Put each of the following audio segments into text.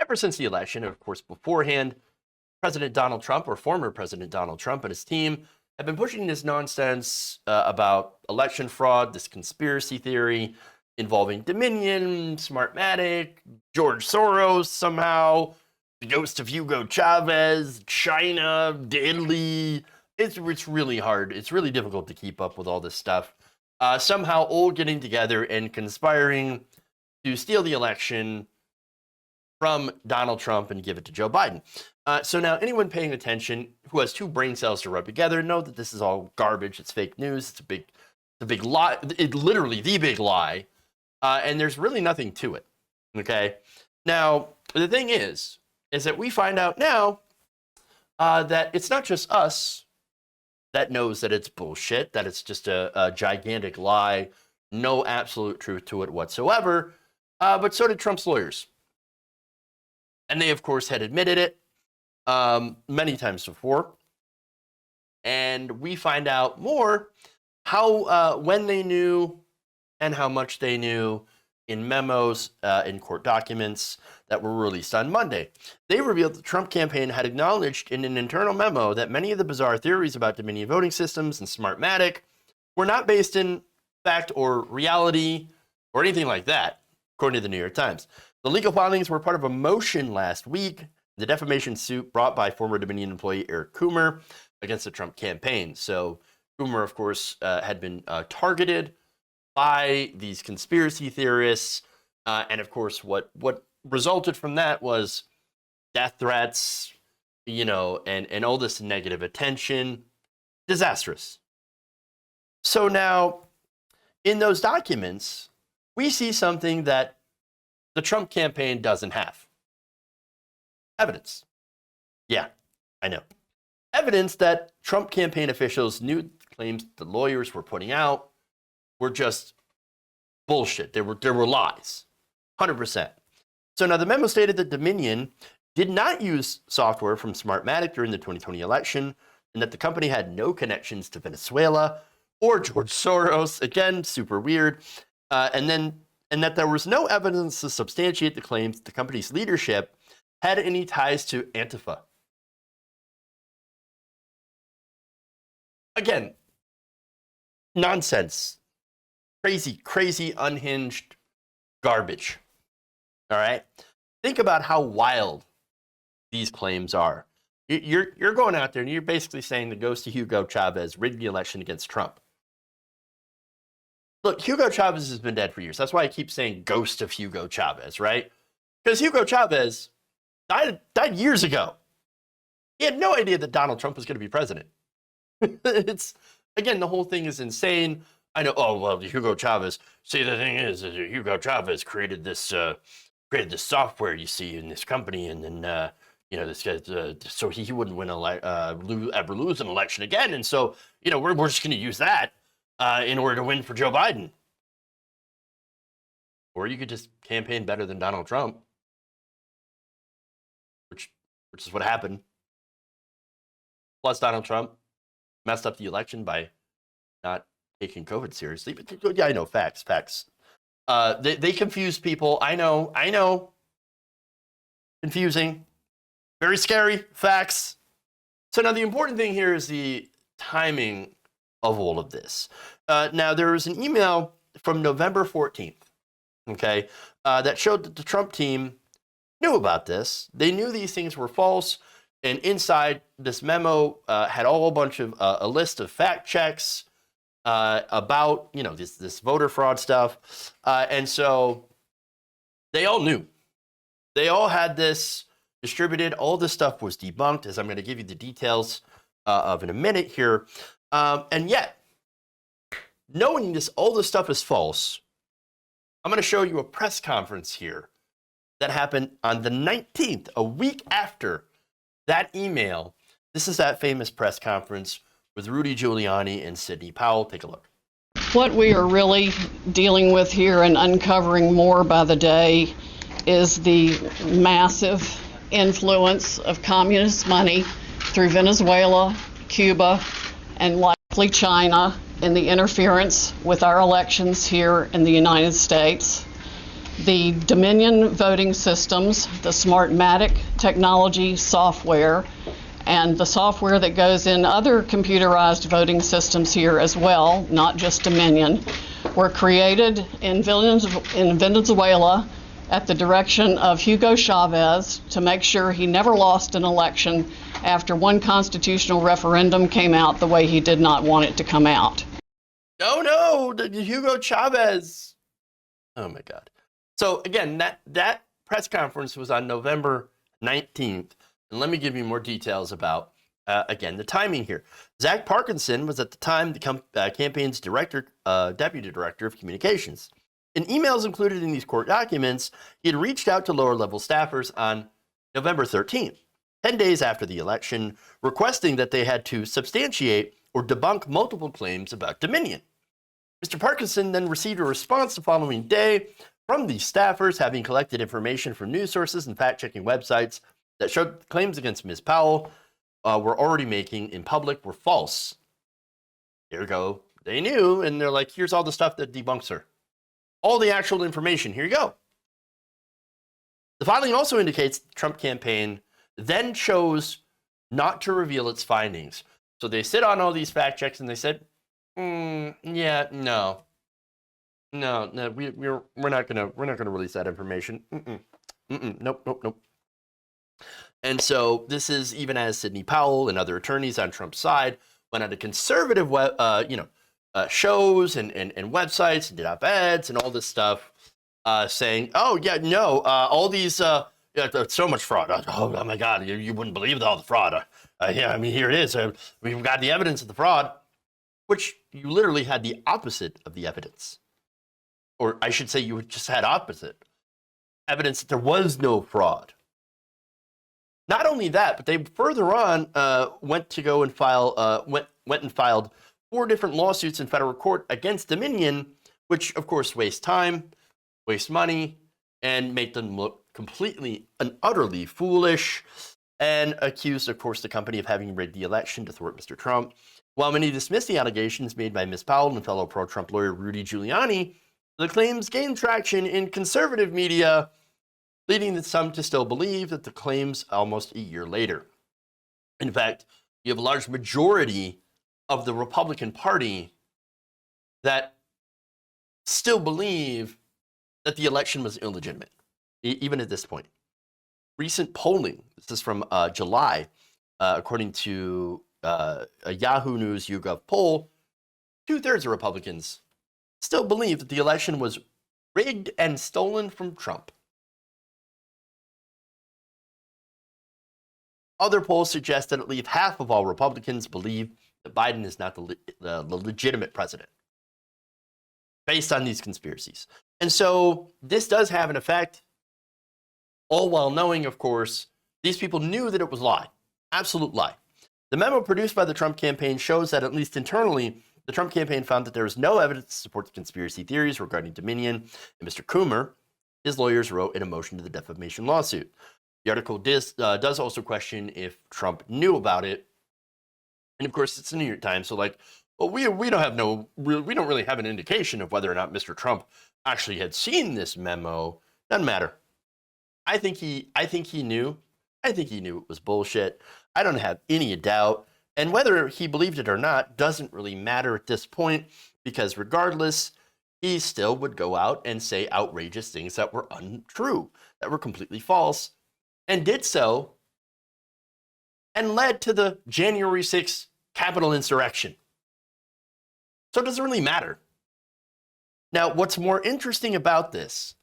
ever since the election, and of course beforehand, President Donald Trump, or former President Donald Trump, and his team have been pushing this nonsense about election fraud, this conspiracy theory involving Dominion, Smartmatic, George Soros somehow, the ghost of Hugo Chavez, China, Italy. It's really hard. It's really difficult to keep up with all this stuff. Somehow all getting together and conspiring to steal the election from Donald Trump and give it to Joe Biden. So now anyone paying attention who has two brain cells to rub together know that this is all garbage. It's fake news. It's a big lie. It's literally the big lie. And there's really nothing to it. Okay. Now, the thing is that we find out now that it's not just us that knows that it's bullshit, that it's just a gigantic lie, no absolute truth to it whatsoever, but so did Trump's lawyers. And they, of course, had admitted it many times before. And we find out more how, when they knew and how much they knew in memos, in court documents that were released on Monday. They revealed the Trump campaign had acknowledged in an internal memo that many of the bizarre theories about Dominion voting systems and Smartmatic were not based in fact or reality or anything like that, according to the New York Times. The legal filings were part of a motion last week, the defamation suit brought by former Dominion employee Eric Coomer against the Trump campaign. So Coomer, of course, had been targeted by these conspiracy theorists. And of course, what resulted from that was death threats, and all this negative attention. Disastrous. So now, in those documents, we see something that the Trump campaign doesn't have. Evidence. Yeah, I know. Evidence that Trump campaign officials knew claims the lawyers were putting out were just bullshit. There were lies, 100%. So now the memo stated that Dominion did not use software from Smartmatic during the 2020 election, and that the company had no connections to Venezuela or George Soros. Again, super weird. And that there was no evidence to substantiate the claims that the company's leadership had any ties to Antifa. Again, nonsense. Crazy, unhinged garbage. All right? Think about how wild these claims are. You're going out there and you're basically saying the ghost of Hugo Chavez rigged the election against Trump. Look, Hugo Chavez has been dead for years. That's why I keep saying ghost of Hugo Chavez, right? Because Hugo Chavez died years ago. He had no idea that Donald Trump was going to be president. Again, the whole thing is insane. I know, oh, well, Hugo Chavez. See, the thing is Hugo Chavez created this software you see in this company, and then, this guy, so he wouldn't ever lose an election again. And so, we're just going to use that in order to win for Joe Biden. Or you could just campaign better than Donald Trump, which is what happened. Plus, Donald Trump messed up the election by not taking COVID seriously. But yeah, I know, facts. They confuse people. I know. Confusing. Very scary. Facts. So now the important thing here is the timing of all of this. Now, there was an email from November 14th, okay, that showed that the Trump team knew about this. They knew these things were false. And inside this memo had a bunch of a list of fact checks about, this voter fraud stuff. And so they all knew. They all had this distributed. All this stuff was debunked, as I'm going to give you the details of in a minute here. And yet, knowing all this stuff is false, I'm going to show you a press conference here that happened on the 19th, a week after that email. This is that famous press conference with Rudy Giuliani and Sidney Powell. Take a look. What we are really dealing with here and uncovering more by the day is the massive influence of communist money through Venezuela, Cuba, and likely China in the interference with our elections here in the United States. The Dominion voting systems, the Smartmatic technology software, and the software that goes in other computerized voting systems here as well, not just Dominion, were created in Venezuela at the direction of Hugo Chavez to make sure he never lost an election after one constitutional referendum came out the way he did not want it to come out. No, Hugo Chavez. Oh my God. So again, that press conference was on November 19th. And let me give you more details about, again, the timing here. Zach Parkinson was at the time the campaign's deputy director of communications. In emails included in these court documents, he had reached out to lower-level staffers on November 13th, 10 days after the election, requesting that they had to substantiate or debunk multiple claims about Dominion. Mr. Parkinson then received a response the following day from these staffers, having collected information from news sources and fact-checking websites that showed claims against Ms. Powell were already making in public were false. Here we go. They knew, and they're like, here's all the stuff that debunks her. All the actual information. Here you go. The filing also indicates the Trump campaign then chose not to reveal its findings. So they sit on all these fact checks and they said, yeah, no, we're not gonna release that information. Nope. And so this is even as Sidney Powell and other attorneys on Trump's side went on to conservative shows and websites and did op-eds and all this stuff, saying, oh yeah, no, all these so much fraud. Oh my God, you wouldn't believe all the fraud. Yeah, I mean, here it is. We've got the evidence of the fraud, which you literally had the opposite of the evidence. Or I should say you just had opposite evidence that there was no fraud. Not only that, but they further on went and filed 4 different lawsuits in federal court against Dominion, which of course waste time, waste money, and make them look completely and utterly foolish, and accused, of course, the company of having rigged the election to thwart Mr. Trump. While many dismissed the allegations made by Ms. Powell and fellow pro-Trump lawyer Rudy Giuliani, the claims gained traction in conservative media, leading some to still believe that the claims almost a year later. In fact, you have a large majority of the Republican Party that still believe that the election was illegitimate, even at this point. Recent polling, this is from July, according to a Yahoo News YouGov poll, 2/3 of Republicans still believe that the election was rigged and stolen from Trump. Other polls suggest that at least half of all Republicans believe that Biden is not the legitimate president, based on these conspiracies. And so this does have an effect, all while knowing, of course, these people knew that it was a lie, absolute lie. The memo produced by the Trump campaign shows that, at least internally, the Trump campaign found that there was no evidence to support the conspiracy theories regarding Dominion, and Mr. Coomer, his lawyers, wrote in a motion to the defamation lawsuit. The article does also question if Trump knew about it, and of course, it's the New York Times, so like, well, we don't really have an indication of whether or not Mr. Trump actually had seen this memo. Doesn't matter. I think he knew. I think he knew it was bullshit. I don't have any doubt. And whether he believed it or not doesn't really matter at this point, because regardless, he still would go out and say outrageous things that were untrue, that were completely false, and did so, and led to the January 6th Capitol insurrection. So it doesn't really matter. Now, what's more interesting about this,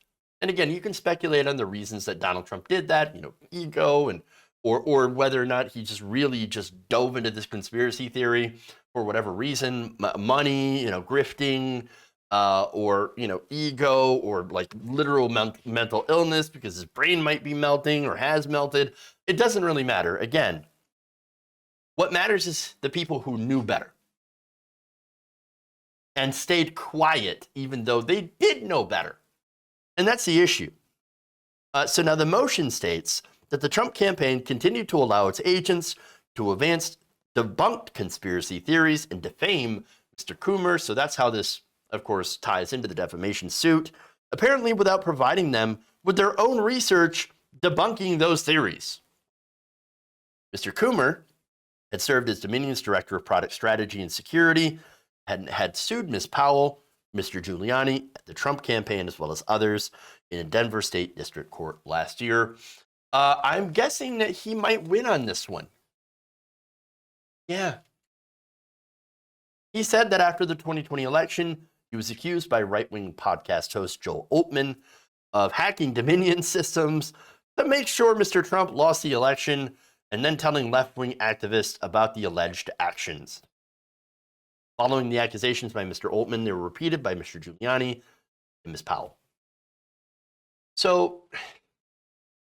and again, you can speculate on the reasons that Donald Trump did that, ego, and or whether or not he just really just dove into this conspiracy theory for whatever reason, money, grifting, or ego, or like literal mental illness because his brain might be melting or has melted. It doesn't really matter. Again, what matters is the people who knew better and stayed quiet even though they did know better. And that's the issue. So now the motion states that the Trump campaign continued to allow its agents to advance debunked conspiracy theories and defame Mr. Coomer. So that's how this, of course, ties into the defamation suit. apparently without providing them with their own research debunking those theories. Mr. Coomer had served as Dominion's Director of Product Strategy and Security, had sued Ms. Powell, Mr. Giuliani, the Trump campaign, as well as others in a Denver State District Court last year. I'm guessing that he might win on this one. Yeah. He said that after the 2020 election, he was accused by right-wing podcast host Joel Altman of hacking Dominion systems to make sure Mr. Trump lost the election and then telling left-wing activists about the alleged actions. Following the accusations by Mr. Altman, they were repeated by Mr. Giuliani and Ms. Powell. So,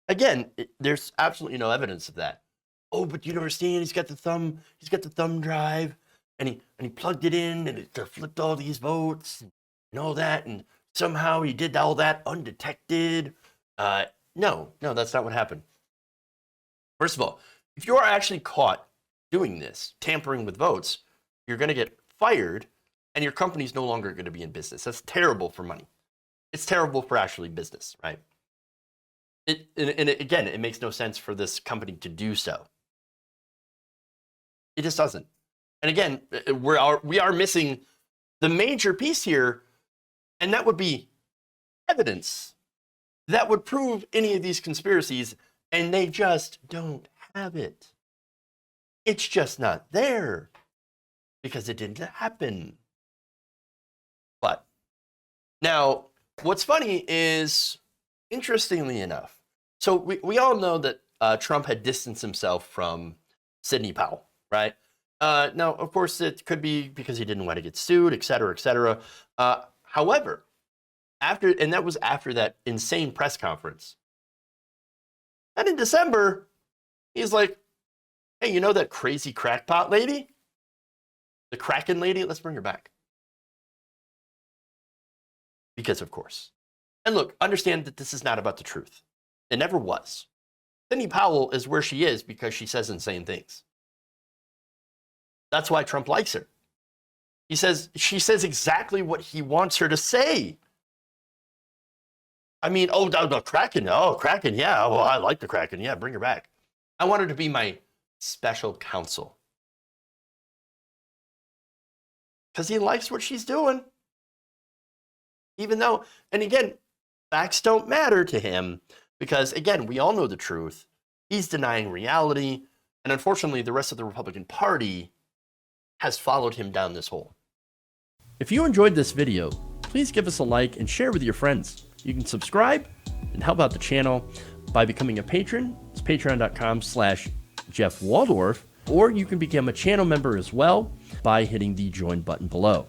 again, there's absolutely no evidence of that. Oh, but you don't understand, he's got the thumb drive, and he plugged it in, and it flipped all these votes, and all that, and somehow he did all that undetected. No, that's not what happened. First of all, if you're actually caught doing this, tampering with votes, you're going to get fired, and your company's no longer going to be in business. That's terrible for money. It's terrible for actually business, right? Again, it makes no sense for this company to do so. It just doesn't. And again, we are missing the major piece here, and that would be evidence that would prove any of these conspiracies, and they just don't have it. It's just not there because it didn't happen. But now, what's funny is, interestingly enough, so we all know that Trump had distanced himself from Sidney Powell, right? Now, of course, it could be because he didn't want to get sued, et cetera, et cetera. However, that was after that insane press conference. And in December, he's like, hey, you know that crazy crackpot lady? The Kraken lady? Let's bring her back. Because, of course. And look, understand that this is not about the truth. It never was. Sidney Powell is where she is because she says insane things. That's why Trump likes her. She says exactly what he wants her to say. I mean, the Kraken. Oh, Kraken, yeah. Well, I like the Kraken. Yeah, bring her back. I want her to be my special counsel. Because he likes what she's doing. Even though, and again, facts don't matter to him because, again, we all know the truth. He's denying reality. And unfortunately, the rest of the Republican Party has followed him down this hole. If you enjoyed this video, please give us a like and share with your friends. You can subscribe and help out the channel by becoming a patron. It's patreon.com/Jeff Waldorf, or you can become a channel member as well by hitting the join button below.